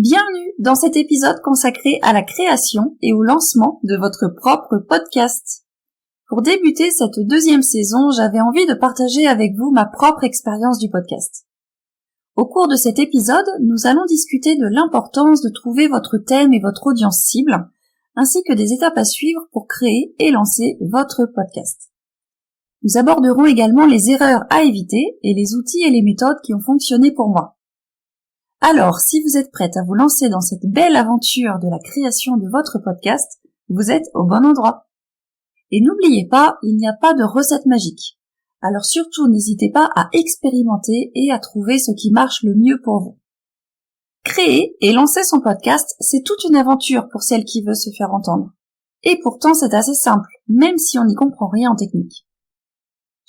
Bienvenue dans cet épisode consacré à la création et au lancement de votre propre podcast. Pour débuter cette deuxième saison, j'avais envie de partager avec vous ma propre expérience du podcast. Au cours de cet épisode, nous allons discuter de l'importance de trouver votre thème et votre audience cible, ainsi que des étapes à suivre pour créer et lancer votre podcast. Nous aborderons également les erreurs à éviter et les outils et les méthodes qui ont fonctionné pour moi. Alors, si vous êtes prête à vous lancer dans cette belle aventure de la création de votre podcast, vous êtes au bon endroit. Et n'oubliez pas, il n'y a pas de recette magique. Alors surtout, n'hésitez pas à expérimenter et à trouver ce qui marche le mieux pour vous. Créer et lancer son podcast, c'est toute une aventure pour celle qui veut se faire entendre. Et pourtant, c'est assez simple, même si on n'y comprend rien en technique.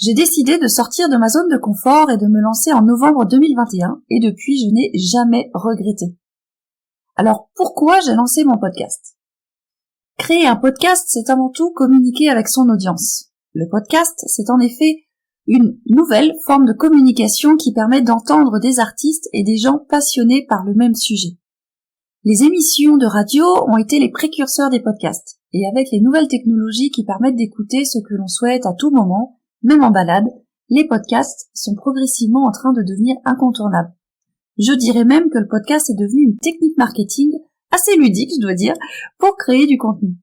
J'ai décidé de sortir de ma zone de confort et de me lancer en novembre 2021 et depuis je n'ai jamais regretté. Alors pourquoi j'ai lancé mon podcast ? Créer un podcast, c'est avant tout communiquer avec son audience. Le podcast, c'est en effet une nouvelle forme de communication qui permet d'entendre des artistes et des gens passionnés par le même sujet. Les émissions de radio ont été les précurseurs des podcasts et avec les nouvelles technologies qui permettent d'écouter ce que l'on souhaite à tout moment, même en balade, les podcasts sont progressivement en train de devenir incontournables. Je dirais même que le podcast est devenu une technique marketing assez ludique, je dois dire, pour créer du contenu.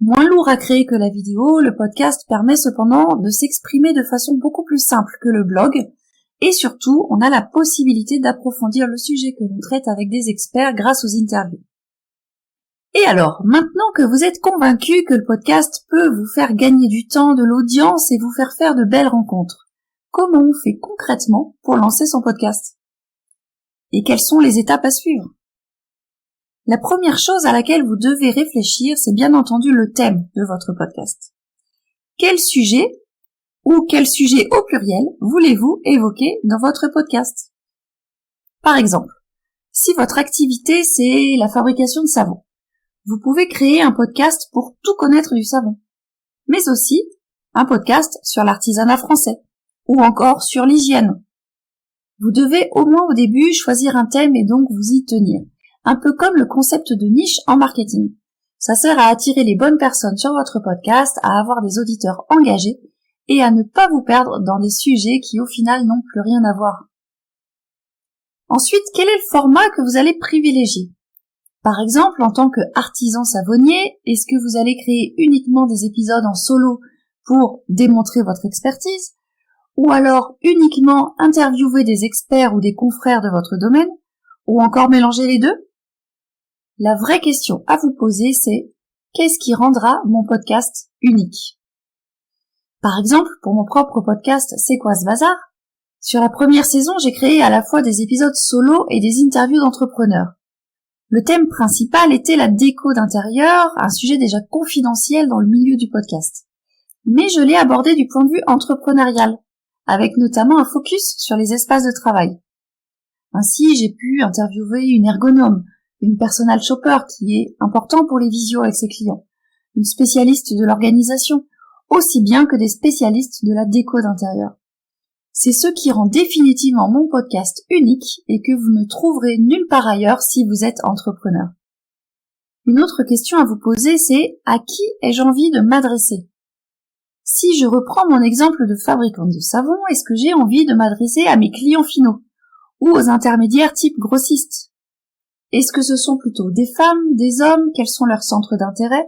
Moins lourd à créer que la vidéo, le podcast permet cependant de s'exprimer de façon beaucoup plus simple que le blog, et surtout, on a la possibilité d'approfondir le sujet que l'on traite avec des experts grâce aux interviews. Et alors, maintenant que vous êtes convaincu que le podcast peut vous faire gagner du temps, de l'audience et vous faire faire de belles rencontres, comment on fait concrètement pour lancer son podcast ? Et quelles sont les étapes à suivre ? La première chose à laquelle vous devez réfléchir, c'est bien entendu le thème de votre podcast. Quel sujet, ou quel sujet au pluriel, voulez-vous évoquer dans votre podcast ? Par exemple, si votre activité c'est la fabrication de savon, vous pouvez créer un podcast pour tout connaître du savon, mais aussi un podcast sur l'artisanat français, ou encore sur l'hygiène. Vous devez au moins au début choisir un thème et donc vous y tenir, un peu comme le concept de niche en marketing. Ça sert à attirer les bonnes personnes sur votre podcast, à avoir des auditeurs engagés et à ne pas vous perdre dans des sujets qui au final n'ont plus rien à voir. Ensuite, quel est le format que vous allez privilégier ? Par exemple, en tant qu'artisan savonnier, est-ce que vous allez créer uniquement des épisodes en solo pour démontrer votre expertise, ou alors uniquement interviewer des experts ou des confrères de votre domaine, ou encore mélanger les deux ? La vraie question à vous poser, c'est qu'est-ce qui rendra mon podcast unique ? Par exemple, pour mon propre podcast C'est quoi ce bazar ? Sur la première saison, j'ai créé à la fois des épisodes solo et des interviews d'entrepreneurs. Le thème principal était la déco d'intérieur, un sujet déjà confidentiel dans le milieu du podcast. Mais je l'ai abordé du point de vue entrepreneurial, avec notamment un focus sur les espaces de travail. Ainsi, j'ai pu interviewer une ergonome, une personal shopper qui est important pour les visios avec ses clients, une spécialiste de l'organisation, aussi bien que des spécialistes de la déco d'intérieur. C'est ce qui rend définitivement mon podcast unique et que vous ne trouverez nulle part ailleurs si vous êtes entrepreneur. Une autre question à vous poser, c'est à qui ai-je envie de m'adresser ? Si je reprends mon exemple de fabricant de savon, est-ce que j'ai envie de m'adresser à mes clients finaux ou aux intermédiaires type grossistes ? Est-ce que ce sont plutôt des femmes, des hommes ? Quels sont leurs centres d'intérêt ?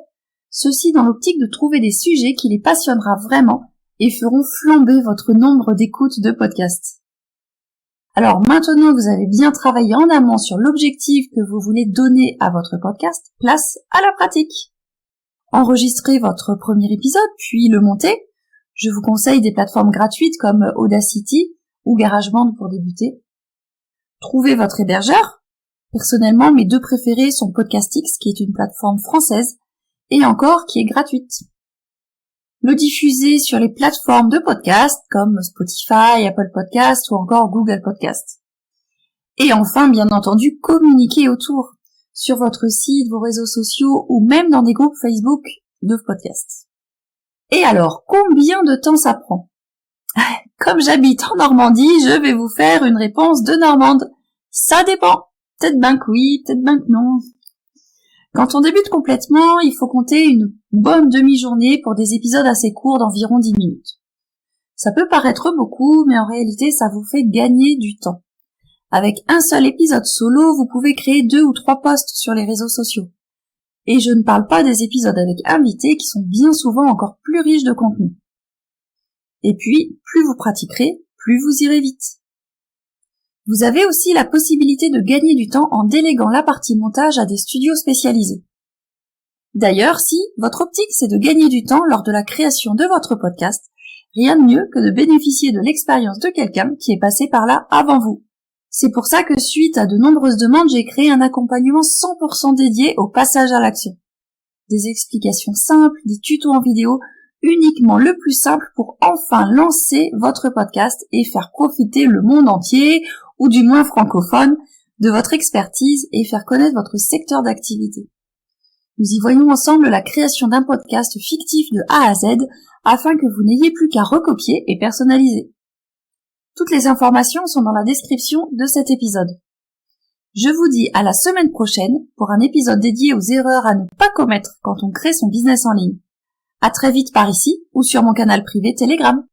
Ceci dans l'optique de trouver des sujets qui les passionnera vraiment et feront flamber votre nombre d'écoutes de podcasts. Alors maintenant que vous avez bien travaillé en amont sur l'objectif que vous voulez donner à votre podcast, place à la pratique. Enregistrez votre premier épisode, puis le montez. Je vous conseille des plateformes gratuites comme Audacity ou GarageBand pour débuter. Trouvez votre hébergeur. Personnellement, mes deux préférés sont Podcastix, qui est une plateforme française, et encore qui est gratuite. Le diffuser sur les plateformes de podcast comme Spotify, Apple Podcast ou encore Google Podcast. Et enfin, bien entendu, communiquer autour sur votre site, vos réseaux sociaux ou même dans des groupes Facebook de podcasts. Et alors, combien de temps ça prend ? Comme j'habite en Normandie, je vais vous faire une réponse de Normande. Ça dépend. peut-être ben que oui, peut-être ben que non. Quand on débute complètement, il faut compter une bonne demi-journée pour des épisodes assez courts d'environ 10 minutes. Ça peut paraître beaucoup, mais en réalité, ça vous fait gagner du temps. Avec un seul épisode solo, vous pouvez créer 2 ou 3 posts sur les réseaux sociaux. Et je ne parle pas des épisodes avec invités qui sont bien souvent encore plus riches de contenu. Et puis, plus vous pratiquerez, plus vous irez vite. Vous avez aussi la possibilité de gagner du temps en déléguant la partie montage à des studios spécialisés. D'ailleurs, si votre optique c'est de gagner du temps lors de la création de votre podcast, rien de mieux que de bénéficier de l'expérience de quelqu'un qui est passé par là avant vous. C'est pour ça que suite à de nombreuses demandes, j'ai créé un accompagnement 100% dédié au passage à l'action. Des explications simples, des tutos en vidéo, uniquement le plus simple pour enfin lancer votre podcast et faire profiter le monde entier, ou du moins francophone, de votre expertise et faire connaître votre secteur d'activité. Nous y voyons ensemble la création d'un podcast fictif de A à Z afin que vous n'ayez plus qu'à recopier et personnaliser. Toutes les informations sont dans la description de cet épisode. Je vous dis à la semaine prochaine pour un épisode dédié aux erreurs à ne pas commettre quand on crée son business en ligne. À très vite par ici ou sur mon canal privé Telegram.